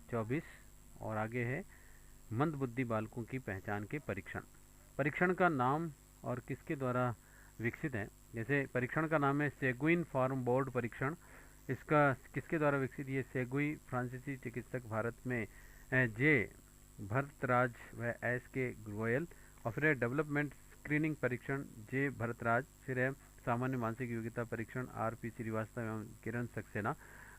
24 और आगे है मंदबुद्धि बालकों की पहचान के परीक्षण। परीक्षण का नाम और किसके द्वारा विकसित है? जैसे परीक्षण का नाम है सेगुइन फार्म बोर्ड परीक्षण। इसका किसके द्वारा विकसित? ये सेगुई फ्रांसीसी चिकित्सक भारत में जे भरतराज व एस के गोयल। और फिर है डेवलपमेंट स्क्रीनिंग परीक्षण जे भरतराज। फिर है सामान्य मानसिक योग्यता परीक्षण आर पी श्रीवास्तव एवं किरण सक्सेना।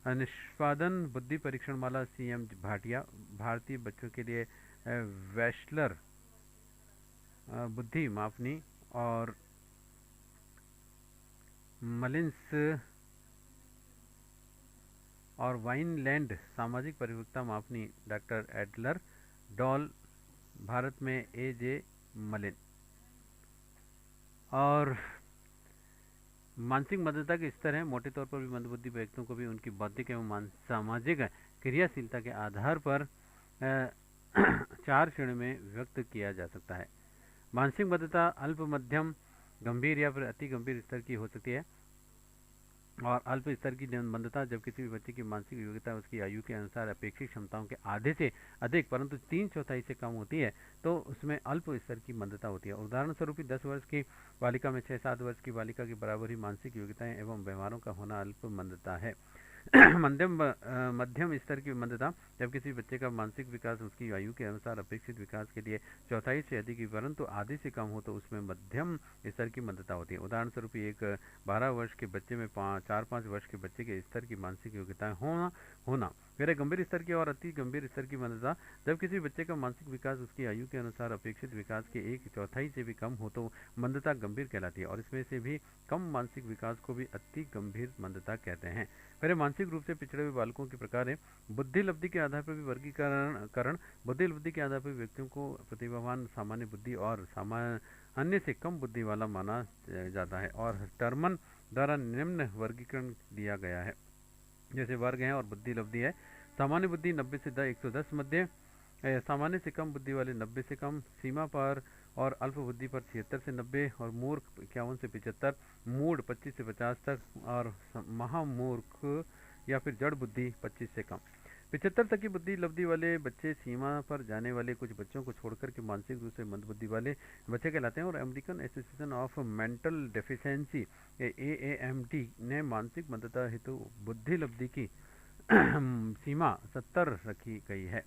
निष्पादन बुद्धि परीक्षण माला सी एम भाटिया। भारतीय बच्चों के लिए वेस्लर बुद्धि मापनी और मलिंस और वाइनलैंड सामाजिक परिपक्वता मापनी डॉक्टर एडलर डॉल। भारत में ए जे मलिन। और मानसिक मंदता के स्तर हैं मोटे तौर पर भी मंदबुद्धि व्यक्तियों को भी उनकी बौद्धिक एवं सामाजिक क्रियाशीलता के आधार पर 4 श्रेणी में व्यक्त किया जा सकता है। मानसिक मंदता अल्प, मध्यम, गंभीर या फिर अति गंभीर स्तर की हो सकती है। और अल्प स्तर की मंदता जब किसी भी बच्चे की मानसिक योग्यता उसकी आयु के अनुसार अपेक्षित क्षमताओं के आधे से अधिक परंतु 3/4 से कम होती है तो उसमें अल्प स्तर की मंदता होती है। उदाहरण स्वरूप 10 वर्ष की बालिका में 6-7 वर्ष की बालिका के बराबर ही मानसिक योग्यताएं एवं व्यवहारों का होना अल्प मंदता है। मध्यम स्तर की मंदता जब किसी बच्चे का मानसिक विकास उसकी आयु के अनुसार अपेक्षित विकास के लिए 1/4 से अधिक परंतु आधे से कम हो तो उसमें मध्यम स्तर की मंदता होती है। उदाहरण स्वरूप एक 12 वर्ष के बच्चे में 4-5 वर्ष के बच्चे के स्तर की मानसिक योग्यताएं होना। फिर गंभीर स्तर की और अति गंभीर स्तर की मंदता जब किसी बच्चे का मानसिक विकास उसकी आयु के अनुसार अपेक्षित विकास के 1/4 से भी कम हो तो मंदता गंभीर कहलाती है और इसमें से भी कम मानसिक विकास को भी अति गंभीर मंदता कहते हैं। फिर मानसिक रूप से पिछड़े हुए बालकों के प्रकार है बुद्धि लब्धि के आधार पर भी वर्गीकरण। बुद्धि लब्धि के आधार पर व्यक्तियों को प्रतिभावान, सामान्य बुद्धि और सामान्य से कम बुद्धि वाला माना जाता है और टर्मन द्वारा निम्न वर्गीकरण दिया गया है। जैसे वर्ग हैं और बुद्धि लब्धि है। सामान्य बुद्धि 90 से 110 मध्य, सामान्य से कम बुद्धि वाले 90 से कम सीमा पर और अल्प बुद्धि पर 76 से 90 और मूर्ख 51 से 75, मूड 25 से 50 तक और महामूर्ख या फिर जड़ बुद्धि 25 से कम। 75 तक की बुद्धि लब्धि वाले बच्चे सीमा पर जाने वाले कुछ बच्चों को छोड़कर के मानसिक रूप से मंदबुद्धि वाले बच्चे कहलाते हैं और American association of mental deficiency AAMD ने मानसिक मंदता हेतु बुद्धि लब्धि की सीमा 70 रखी गई है।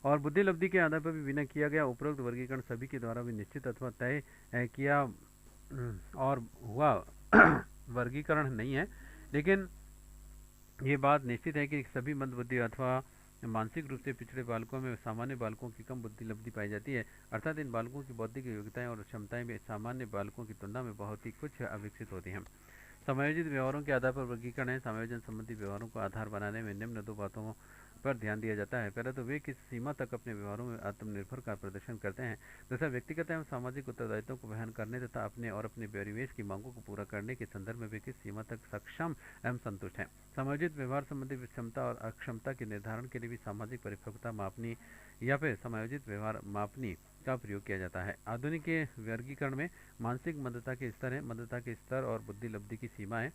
और बुद्धि लब्धि के आधार पर भी विनय किया गया उपरोक्त वर्गीकरण सभी के द्वारा भी निश्चित अथवा तय किया और हुआ वर्गीकरण नहीं है, लेकिन ये बात निश्चित है कि सभी मंदबुद्धि अथवा मानसिक रूप से पिछड़े बालकों में सामान्य बालकों की कम बुद्धि लब्धि पाई जाती है, अर्थात इन बालकों की बौद्धिक योग्यताएं और क्षमताएं भी सामान्य बालकों की तुलना में बहुत ही कुछ अविकसित होती हैं। समायोजित व्यवहारों के आधार पर वर्गीकरण है। समायोजन संबंधी व्यवहारों को आधार बनाने में निम्न 2 बातों पर ध्यान दिया जाता है। पहले तो वे किस सीमा तक अपने व्यवहारों में आत्मनिर्भर का प्रदर्शन करते हैं। दूसरा, व्यक्तिगत एवं सामाजिक उत्तरदायित्वों को वहन करने तथा अपने और अपने परिवेश की मांगों को पूरा करने के संदर्भ में वे किस सीमा तक सक्षम एवं संतुष्ट हैं। समायोजित व्यवहार संबंधी क्षमता और अक्षमता के निर्धारण के लिए भी सामाजिक परिपक्वता मापनी या फिर समायोजित व्यवहार मापनी का प्रयोग किया जाता है। आधुनिक वर्गीकरण में मानसिक मंदता के स्तर है, मंदता के स्तर और बुद्धि लब्धि की सीमा है।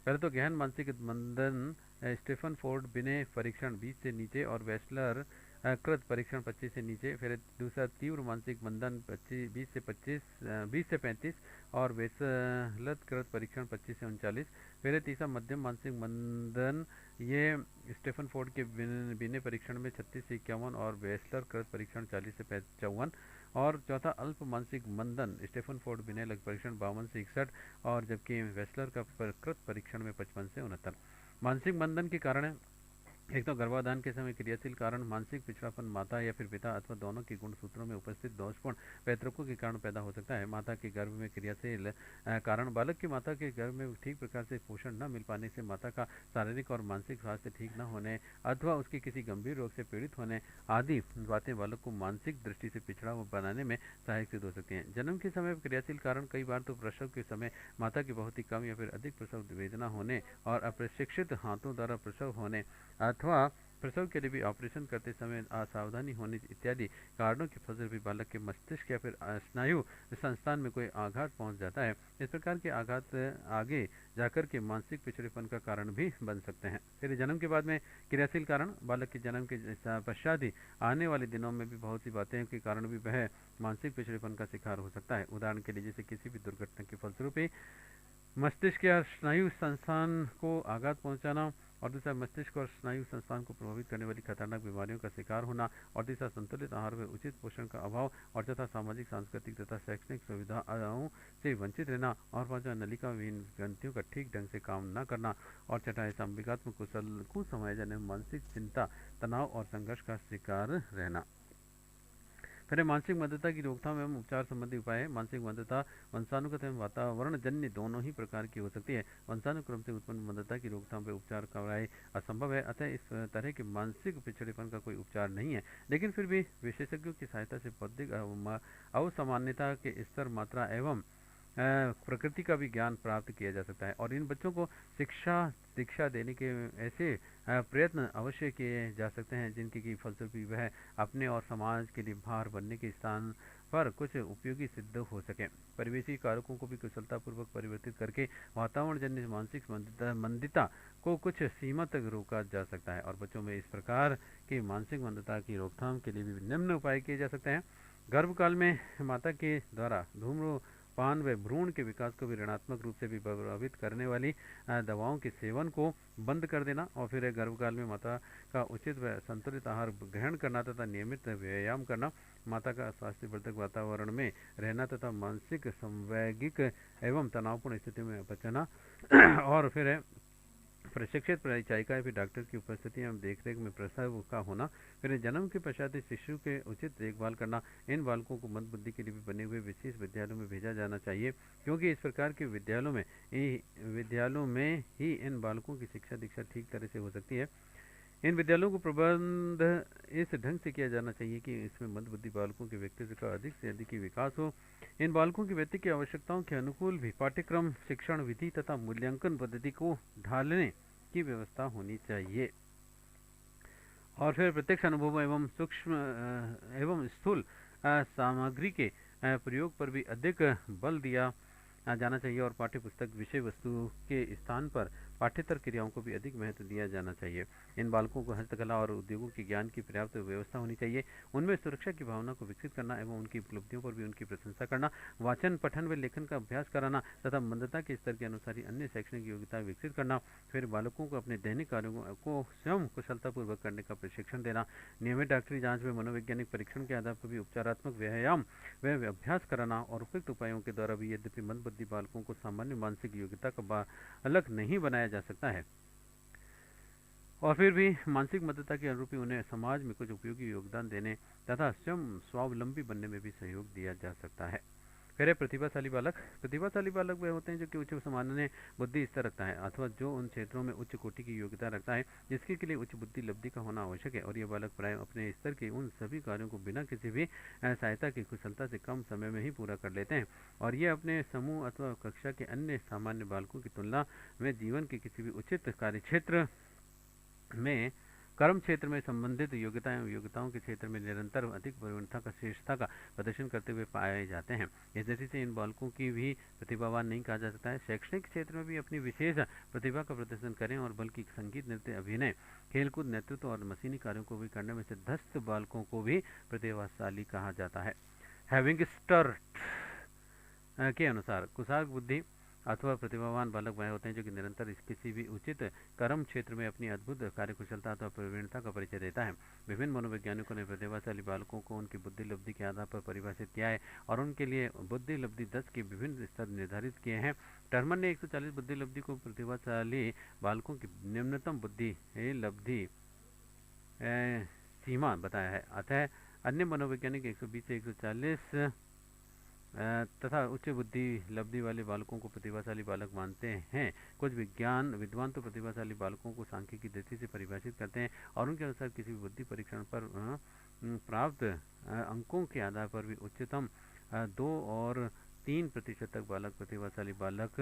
पहले तो गहन मानसिक मंदन स्टीफन फोर्ड बिने परीक्षण 20 से नीचे और वेस्लर कृत परीक्षण 25 से नीचे। फिर दूसरा तीव्र मानसिक मंदन 20 से 35 और वेस्लर कृत परीक्षण 25 से 39। फिर तीसरा मध्यम मानसिक मंदन, ये स्टीफन फोर्ड के बिने परीक्षण में 36 से 51 और वेस्लर कृत परीक्षण 40 से 54। और चौथा अल्प मानसिक मंदन स्टीफन फोर्ड बिने लग परीक्षण 52 से 61 और जबकि वेस्लर का कृत परीक्षण में 55 से 69। मानसिक मंदन के कारण एक तो गर्भाधान के समय क्रियाशील कारण मानसिक पिछड़ापन माता या फिर पिता अथवा दोनों के गुणसूत्रों में उपस्थित दोषपूर्ण पैतृकों के कारण पैदा हो सकता है। माता के गर्भ में क्रियाशील कारण बालक की माता के गर्भ में ठीक प्रकार से पोषण न मिल पाने से माता का शारीरिक और मानसिक स्वास्थ्य ठीक न होने अथवा उसके किसी गंभीर रोग से पीड़ित होने आदि बातें बालक को मानसिक दृष्टि से पिछड़ा बनाने में सहायक सिद्ध हो सकती हैं। जन्म के समय क्रियाशील कारण कई बार तो प्रसव के समय माता की बहुत ही कम या फिर अधिक प्रसव वेदना होने और अप्रशिक्षित हाथों द्वारा प्रसव होने अथवा प्रसव के लिए भी ऑपरेशन करते समय असावधानी होने इत्यादि कारणों के फलस्वरूप भी बालक के मस्तिष्क या फिर स्नायु संस्थान में कोई आघात पहुंच जाता है। इस प्रकार के आघात आगे जाकर के मानसिक पिछड़ेपन का कारण भी बन सकते हैं। फिर जन्म के बाद में क्रियाशील कारण, बालक के जन्म के पश्चात ही आने वाले दिनों में भी बहुत सी बातें के कारण भी वह मानसिक पिछड़ेपन का शिकार हो सकता है। उदाहरण के लिए जैसे किसी भी दुर्घटना के फलस्वरूप ही मस्तिष्क या स्नायु संस्थान को आघात पहुंचाना, और दूसरा मस्तिष्क और स्नायु संस्थान को प्रभावित करने वाली खतरनाक बीमारियों का शिकार होना, और तीसरा संतुलित आहार व उचित पोषण का अभाव, और चौथा सामाजिक, सांस्कृतिक तथा शैक्षणिक सुविधाओं से वंचित रहना, और पांचवा नलिका विहीन ग्रंथियों का ठीक ढंग से काम न करना, और छठा संवेगात्मक कुसमायोजन एवं मानसिक चिंता, तनाव और संघर्ष का शिकार रहना। फिर मानसिक मंदता की रोकथाम एवं उपचार संबंधी उपाय है। मानसिक मंदता वंशानुगत एवं वातावरण जन्य दोनों ही प्रकार की हो सकती है। वंशानुक्रम से उत्पन्न मंदता की रोकथाम व उपचार कराए असंभव है, अतः इस तरह के मानसिक पिछड़ेपन का कोई उपचार नहीं है। लेकिन फिर भी विशेषज्ञों की सहायता से बौद्धिक अवसामान्यता के स्तर, मात्रा एवं प्रकृति का भी ज्ञान प्राप्त किया जा सकता है, और इन बच्चों को दीक्षा देने के ऐसे प्रयत्न अवश्य किए जा सकते हैं जिनकी की फलस्वरूप वह अपने और समाज के लिए भार बनने के स्थान पर कुछ उपयोगी सिद्ध हो सके। परिवेशी कारकों को भी कुशलतापूर्वक परिवर्तित करके वातावरण जन्य मानसिक मंदिता को कुछ सीमा तक रोका जा सकता है, और बच्चों में इस प्रकार की मानसिक मंदता की रोकथाम के लिए भी निम्न उपाय किए जा सकते हैं। गर्भकाल में माता के द्वारा धूम्रपान व भ्रूण के विकास को भी ऋणात्मक रूप से भी प्रभावित करने वाली दवाओं के सेवन को बंद कर देना, और फिर गर्भकाल में माता का उचित व संतुलित आहार ग्रहण करना तथा नियमित व्यायाम करना, माता का स्वास्थ्यवर्धक वातावरण में रहना तथा मानसिक, संवैगिक एवं तनावपूर्ण स्थिति में बचना, और फिर प्रशिक्षित परिचारिका फिर डॉक्टर की उपस्थिति एवं देखरेख में प्रसव का होना, फिर जन्म के पश्चात शिशु के उचित देखभाल करना। इन बालकों को मंदबुद्धि के लिए भी बने हुए विशेष विद्यालयों में भेजा जाना चाहिए, क्योंकि इस प्रकार के विद्यालयों में ही इन बालकों की शिक्षा दीक्षा ठीक तरह से हो सकती है। इन विद्यालयों को प्रबंध इस ढंग से किया जाना चाहिए कि इसमें मंदबुद्धि बालकों के व्यक्तित्व का अधिक से अधिक ही विकास हो। इन बालकों की व्यक्ति की आवश्यकताओं के अनुकूल भी पाठ्यक्रम, शिक्षण विधि तथा मूल्यांकन पद्धति को ढालने की व्यवस्था होनी चाहिए। और फिर प्रत्यक्ष अनुभव एवं सूक्ष्म एवं स्थूल सामग्री के प्रयोग पर भी अधिक बल दिया जाना चाहिए, और पाठ्य पुस्तक विषय वस्तु के स्थान पर पाठ्येतर क्रियाओं को भी अधिक महत्व दिया जाना चाहिए। इन बालकों को हस्तकला और उद्योगों के ज्ञान की पर्याप्त व्यवस्था होनी चाहिए। उनमें सुरक्षा की भावना को विकसित करना एवं उनकी उपलब्धियों पर भी उनकी प्रशंसा करना, वाचन, पठन व लेखन का अभ्यास कराना तथा मंदता के स्तर के अनुसार अन्य शैक्षणिक योग्यता विकसित करना। फिर बालकों को अपने दैनिक कार्यों को स्वयं कुशलतापूर्वक करने का प्रशिक्षण देना, नियमित डॉक्टरी जाँच व मनोवैज्ञानिक परीक्षण के आधार पर भी उपचारात्मक व्यायाम व अभ्यास कराना, और उपयुक्त उपायों के द्वारा भी यद्यपि मंदबुद्धि बालकों को सामान्य मानसिक योग्यता का बालक नहीं बनाया जा सकता है, और फिर भी मानसिक मंदता के अनुरूप उन्हें समाज में कुछ उपयोगी योगदान देने तथा स्वयं स्वावलंबी बनने में भी सहयोग दिया जा सकता है। फिर प्रतिभाशाली बालक। प्रतिभाशाली बालक वे होते हैं जो कि उच्च सामान्य बुद्धि स्तर रखता है, अथवा जो उन क्षेत्रों में उच्च कोटि की योग्यता रखता है जिसके लिए उच्च बुद्धि लब्धि का होना आवश्यक है, और यह बालक प्राय अपने स्तर के उन सभी कार्यों को बिना किसी भी सहायता की कुशलता से कम समय में ही पूरा कर लेते हैं, और ये अपने समूह अथवा कक्षा के अन्य सामान्य बालकों की तुलना में जीवन के किसी भी उचित कार्यक्षेत्र में, कर्म क्षेत्र में संबंधित योग्यताओं के क्षेत्र में निरंतर अधिक प्रवीणता का, श्रेष्ठता का प्रदर्शन करते हुए पाए जाते हैं। इस दृष्टि से इन बालकों की भी प्रतिभावान नहीं कहा जा सकता है। शैक्षणिक क्षेत्र में भी अपनी विशेष प्रतिभा का प्रदर्शन करें, और बल्कि संगीत, नृत्य, अभिनय, खेलकूद, नेतृत्व और मशीनी कार्यों को भी करने में सिद्धस्त बालकों को भी प्रतिभाशाली कहा जाता है। हैविंग स्टार्ट के अनुसार कुशाग्र बुद्धि अथवा प्रतिभावान बालक वह होते हैं जो कि निरंतर किसी भी उचित कर्म क्षेत्र में अपनी अद्भुत कार्यकुशलता अथवा प्रवीणता का परिचय देता है। विभिन्न मनोवैज्ञानिकों ने प्रतिभाशाली बालकों को उनकी बुद्धि लब्धि के आधार पर परिभाषित किया है, और उनके लिए बुद्धि लब्धि 10 के विभिन्न स्तर निर्धारित किए हैं। टर्मन ने 140 बुद्धि लब्धि को प्रतिभाशाली बालकों की निम्नतम बुद्धि लब्धि सीमा बताया है। अतः अन्य मनोवैज्ञानिक 120 से 140 तथा उच्च बुद्धि लब्धि वाले बालकों को प्रतिभाशाली बालक मानते हैं। कुछ विद्वान तो प्रतिभाशाली बालकों को सांख्यिकी दृष्टि से परिभाषित करते हैं, और उनके अनुसार किसी भी बुद्धि परीक्षण पर प्राप्त अंकों के आधार पर भी उच्चतम 2 और 3% तक बालक प्रतिभाशाली बालक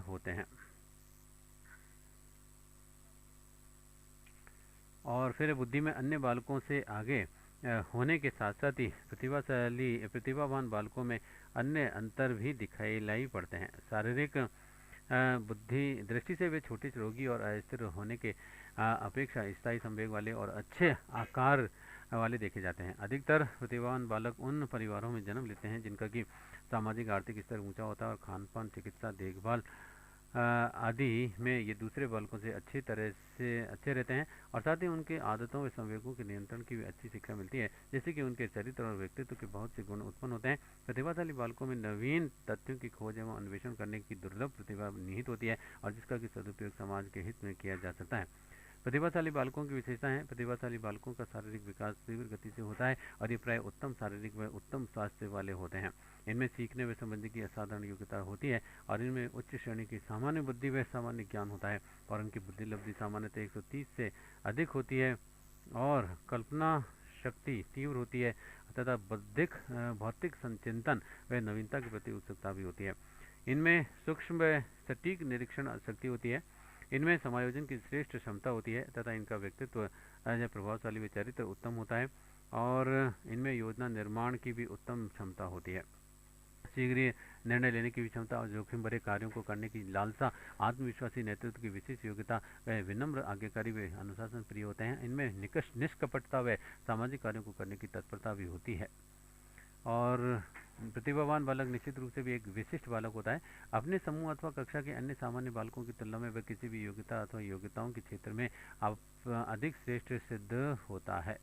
होते हैं। और फिर बुद्धि में अन्य बालकों से आगे होने के साथ साथ ही प्रतिभावान बालकों में अन्य अंतर भी दिखाई पड़ते हैं। शारीरिक बुद्धि दृष्टि से वे छोटे रोगी और अस्थिर होने के अपेक्षा स्थायी संवेग वाले और अच्छे आकार वाले देखे जाते हैं। अधिकतर प्रतिभावान बालक उन परिवारों में जन्म लेते हैं जिनका कि सामाजिक आर्थिक स्तर ऊंचा होता है और खान पान, चिकित्सा, देखभाल आदि में ये दूसरे बालकों से अच्छी तरह से अच्छे रहते हैं और साथ ही उनके आदतों व संवेगों के नियंत्रण की भी अच्छी शिक्षा मिलती है, जैसे कि उनके चरित्र और व्यक्तित्व के बहुत से गुण उत्पन्न होते हैं। प्रतिभाशाली बालकों में नवीन तथ्यों की खोज एवं अन्वेषण करने की दुर्लभ प्रतिभा निहित होती है और जिसका कि सदुपयोग समाज के हित में किया जा सकता है। प्रतिभाशाली बालकों की विशेषताएं। प्रतिभाशाली बालकों का शारीरिक विकास तीव्र गति से होता है और ये प्राय उत्तम शारीरिक व उत्तम स्वास्थ्य वाले होते हैं। इनमें सीखने व संबंधी की असाधारण योग्यता होती है और इनमें उच्च श्रेणी की सामान्य बुद्धि व सामान्य ज्ञान होता है और उनकी बुद्धि लब्धि सामान्यतः 130 से अधिक होती है और कल्पना शक्ति तीव्र होती है तथा बौद्धिक भौतिक संचिंतन व नवीनता के प्रति उत्सुकता भी होती है। इनमें सूक्ष्म व सटीक निरीक्षण शक्ति होती है। इनमें समायोजन की श्रेष्ठ क्षमता होती है तथा इनका व्यक्तित्व प्रभावशाली व चरित्र उत्तम होता है और इनमें योजना निर्माण की भी उत्तम क्षमता होती है। शीघ्र निर्णय लेने की भी क्षमता और जोखिम भरे कार्यों को करने की लालसा, आत्मविश्वासी नेतृत्व की विशेष योग्यता व विनम्र आज्ञाकारी व अनुशासन प्रिय होते हैं। इनमें निष्कपटता व सामाजिक कार्यों को करने की तत्परता भी होती है। और प्रतिभावान बालक निश्चित रूप से भी एक विशिष्ट बालक होता है। अपने समूह अथवा कक्षा के अन्य सामान्य बालकों की तुलना में वह किसी भी योग्यता अथवा योग्यताओं के क्षेत्र में अधिक श्रेष्ठ सिद्ध होता है।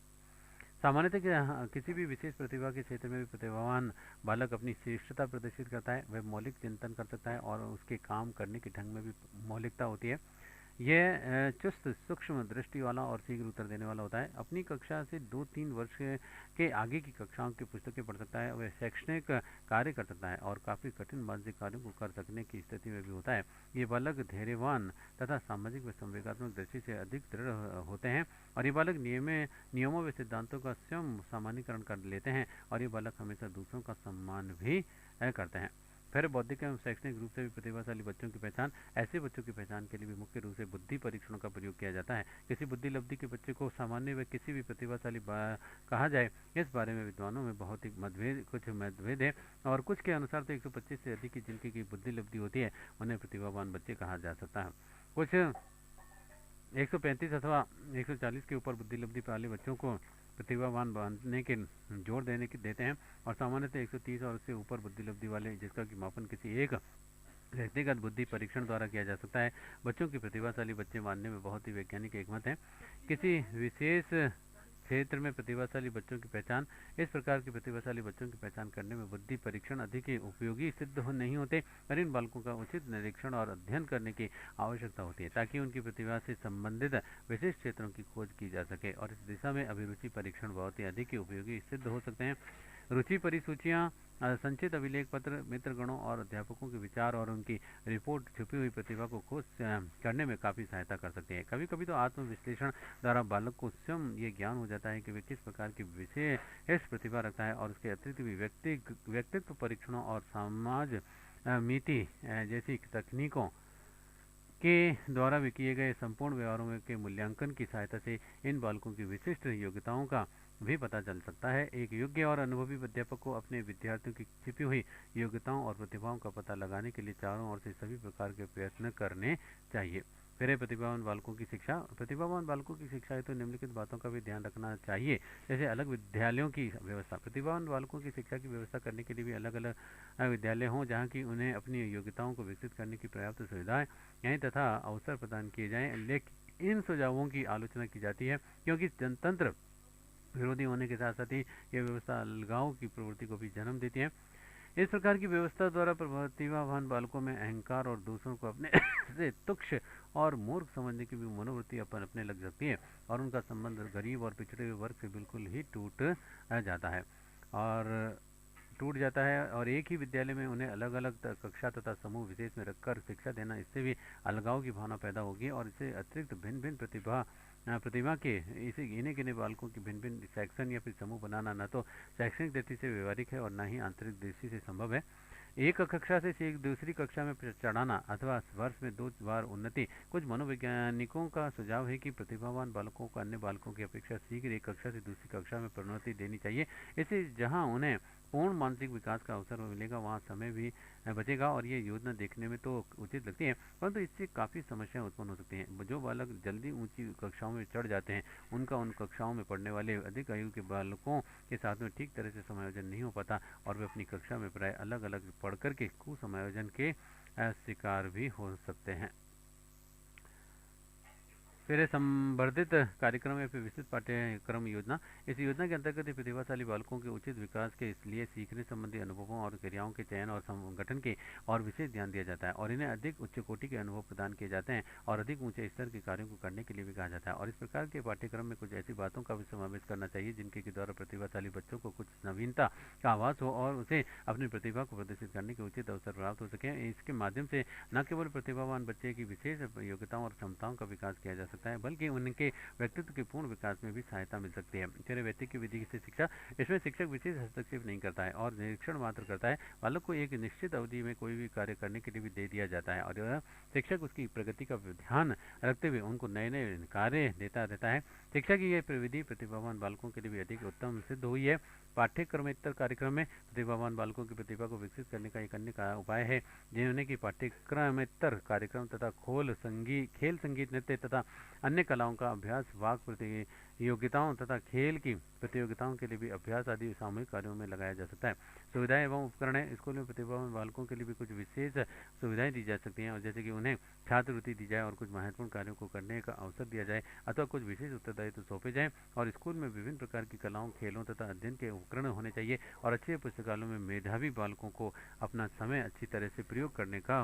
सामान्यतः किसी भी विशेष प्रतिभा के क्षेत्र में भी प्रतिभावान बालक अपनी श्रेष्ठता प्रदर्शित करता है। वह मौलिक चिंतन कर सकता है और उसके काम करने के ढंग में भी मौलिकता होती है। यह चुस्त सूक्ष्म दृष्टि वाला और शीघ्र उत्तर देने वाला होता है। अपनी कक्षा से 2-3 वर्ष के आगे की कक्षाओं की पुस्तकें पढ़ सकता है। वह शैक्षणिक कार्य कर सकता है और काफ़ी कठिन मानसिक कार्यों को कर सकने की स्थिति में भी होता है। ये बालक धैर्यवान तथा सामाजिक व संवेगात्मक दृष्टि से अधिक दृढ़ होते हैं और ये बालक नियमों व सिद्धांतों का स्वयं सामान्यकरण कर लेते हैं और ये बालक हमेशा दूसरों का सम्मान भी करते हैं। फिर बौद्धिक एवं शैक्षणिक रूप से भी प्रतिभाशाली बच्चों की पहचान। ऐसे बच्चों की पहचान के लिए भी मुख्य रूप से बुद्धि परीक्षणों का प्रयोग किया जाता है। किसी बुद्धि लब्धि के बच्चे को सामान्य व किसी भी प्रतिभाशाली कहा जाए, इस बारे में विद्वानों में बहुत ही कुछ मतभेद है और कुछ के अनुसार तो 125 से अधिक की जिनकी की बुद्धि लब्धि होती है उन्हें प्रतिभावान बच्चे कहा जा सकता है। कुछ 135 अथवा 140 के ऊपर बुद्धि लब्धि वाले बच्चों को प्रतिभावान बनने के जोर देते हैं और सामान्यतः 130 और उससे ऊपर बुद्धि लब्धि वाले जिसका कि मापन किसी एक व्यक्तिगत बुद्धि परीक्षण द्वारा किया जा सकता है। बच्चों की प्रतिभाशाली बच्चे मानने में बहुत ही वैज्ञानिक एकमत है। किसी विशेष क्षेत्र में प्रतिभाशाली बच्चों की पहचान। इस प्रकार के प्रतिभाशाली बच्चों की पहचान करने में बुद्धि परीक्षण अधिक ही उपयोगी सिद्ध नहीं होते पर इन बालकों का उचित निरीक्षण और अध्ययन करने की आवश्यकता होती है ताकि उनकी प्रतिभा से संबंधित विशेष क्षेत्रों की खोज की जा सके और इस दिशा में अभिरुचि परीक्षण बहुत ही अधिक ही उपयोगी सिद्ध हो सकते हैं। रुचि परिसूचियाँ, संचित अभिलेख पत्र, मित्रगणों और अध्यापकों के विचार और उनकी रिपोर्ट छुपी हुई प्रतिभा को खोज करने में काफ़ी सहायता कर सकती है। कभी कभी तो आत्मविश्लेषण द्वारा बालक को स्वयं ये ज्ञान हो जाता है कि वे किस प्रकार की विशेष प्रतिभा रखता है और उसके अतिरिक्त भी व्यक्तित्व परीक्षणों और समाज मीति जैसी तकनीकों के द्वारा भी किए गए संपूर्ण व्यवहारों के मूल्यांकन की सहायता से इन बालकों की विशिष्ट योग्यताओं का भी पता चल सकता है। एक योग्य और अनुभवी अध्यापक को अपने विद्यार्थियों की छिपी हुई योग्यताओं और प्रतिभाओं का पता लगाने के लिए चारों ओर से सभी प्रकार के प्रयत्न करने चाहिए। फिर प्रतिभावान बालकों की शिक्षा। प्रतिभावान बालकों की शिक्षा है तो निम्नलिखित बातों का भी ध्यान रखना चाहिए, जैसे अलग विद्यालयों की व्यवस्था। प्रतिभावान बालकों की शिक्षा की व्यवस्था करने के लिए भी अलग अलग विद्यालय हों जहाँ की उन्हें अपनी योग्यताओं को विकसित करने की पर्याप्त सुविधाएं यहीं तथा अवसर प्रदान किए जाएँ। लेकिन इन सुझावों की आलोचना की जाती है क्योंकि जनतंत्र विरोधी होने के साथ साथ ही यह व्यवस्था अलगाव की प्रवृत्ति को भी जन्म देती है। इस प्रकार की व्यवस्था द्वारा प्रतिभावान बालकों में अहंकार और दूसरों को अपने से तुच्छ और मूर्ख समझने की भी मनोवृत्ति अपने लग सकती है और उनका संबंध गरीब और पिछड़े हुए वर्ग से बिल्कुल ही टूट जाता है और एक ही विद्यालय में उन्हें अलग अलग कक्षा तथा समूह विशेष में रखकर शिक्षा देना, इससे भी अलगाव की भावना पैदा होगी और इससे अतिरिक्त भिन्न भिन्न प्रतिभा के इसे गिने गिने बालकों की भिन्न भिन्न सेक्शन या फिर समूह बनाना न तो शैक्षणिक दृष्टि से व्यवहारिक है और न ही आंतरिक दृष्टि से संभव है। एक कक्षा से दूसरी कक्षा में चढ़ाना अथवा वर्ष में 2 बार उन्नति। कुछ मनोवैज्ञानिकों का सुझाव है कि प्रतिभावान बालकों को अन्य बालकों की अपेक्षा शीघ्र एक कक्षा से दूसरी कक्षा में प्रोन्नति देनी चाहिए। इससे जहां उन्हें पूर्ण मानसिक विकास का अवसर मिलेगा वहाँ समय भी बचेगा। और ये योजना देखने में तो उचित लगती है, परंतु इससे काफ़ी समस्याएं उत्पन्न हो सकती हैं। जो बालक जल्दी ऊंची कक्षाओं में चढ़ जाते हैं, उनका उन कक्षाओं में पढ़ने वाले अधिक आयु के बालकों के साथ में ठीक तरह से समायोजन नहीं हो पाता और वे अपनी कक्षा में प्राय अलग अलग पढ़ कर के कुसमायोजन के शिकार भी हो सकते हैं। फिर है संवर्धित कार्यक्रम या फिर विस्तृत पाठ्यक्रम योजना। इस योजना के अंतर्गत प्रतिभाशाली बालकों के उचित विकास के इसलिए सीखने संबंधी अनुभवों और क्रियाओं के चयन और संगठन के और विशेष ध्यान दिया जाता है और इन्हें अधिक उच्च कोटि के अनुभव प्रदान किए जाते हैं और अधिक ऊंचे स्तर के कार्यों को करने के लिए भी कहा जाता है। और इस प्रकार के पाठ्यक्रम में कुछ ऐसी बातों का भी समावेश करना चाहिए जिनके के द्वारा प्रतिभाशाली बच्चों को कुछ नवीनता का आभास हो और उसे अपनी प्रतिभा को प्रदर्शित करने के उचित अवसर प्राप्त हो सके। इसके माध्यम से न केवल प्रतिभावान बच्चे की विशेष योग्यताओं और क्षमताओं का विकास किया जा सकता है, बल्कि उनके व्यक्तित्व के पूर्ण विकास में भी सहायता मिल सकती है। फिर व्यक्ति की विधि से शिक्षा। इसमें शिक्षक विशेष हस्तक्षेप नहीं करता है और निरीक्षण मात्र करता है। बालक को एक निश्चित अवधि में कोई भी कार्य करने के लिए भी दे दिया जाता है और शिक्षक उसकी प्रगति का ध्यान रखते हुए उनको नए नए कार्य देता रहता है। शिक्षा की यह प्रविधि प्रतिभावान बालकों के लिए भी अधिक उत्तम सिद्ध हुई है। पाठ्यक्रमेत्तर कार्यक्रम में प्रतिभावान बालकों की प्रतिभा को विकसित करने का एक अन्य उपाय है जिन्होंने की पाठ्यक्रमेत्तर कार्यक्रम तथा खेल संगीत नृत्य तथा अन्य कलाओं का अभ्यास, वाक प्रतियोगिताओं तथा खेल की प्रतियोगिताओं के लिए भी अभ्यास आदि सामूहिक कार्यों में लगाया जा सकता है। सुविधाएं एवं उपकरण। स्कूल में प्रतिभावान बालकों के लिए भी कुछ विशेष सुविधाएं दी जा सकती हैं और जैसे कि उन्हें छात्रवृत्ति दी जाए और कुछ महत्वपूर्ण कार्यों को करने का अवसर दिया जाए अथवा कुछ विशेष उत्तरदायित्व सौंपे जाएं। और स्कूल में विभिन्न प्रकार की कलाओं, खेलों तथा अध्ययन के उपकरण होने चाहिए और अच्छे पुस्तकालयों में मेधावी बालकों को अपना समय अच्छी तरह से प्रयोग करने का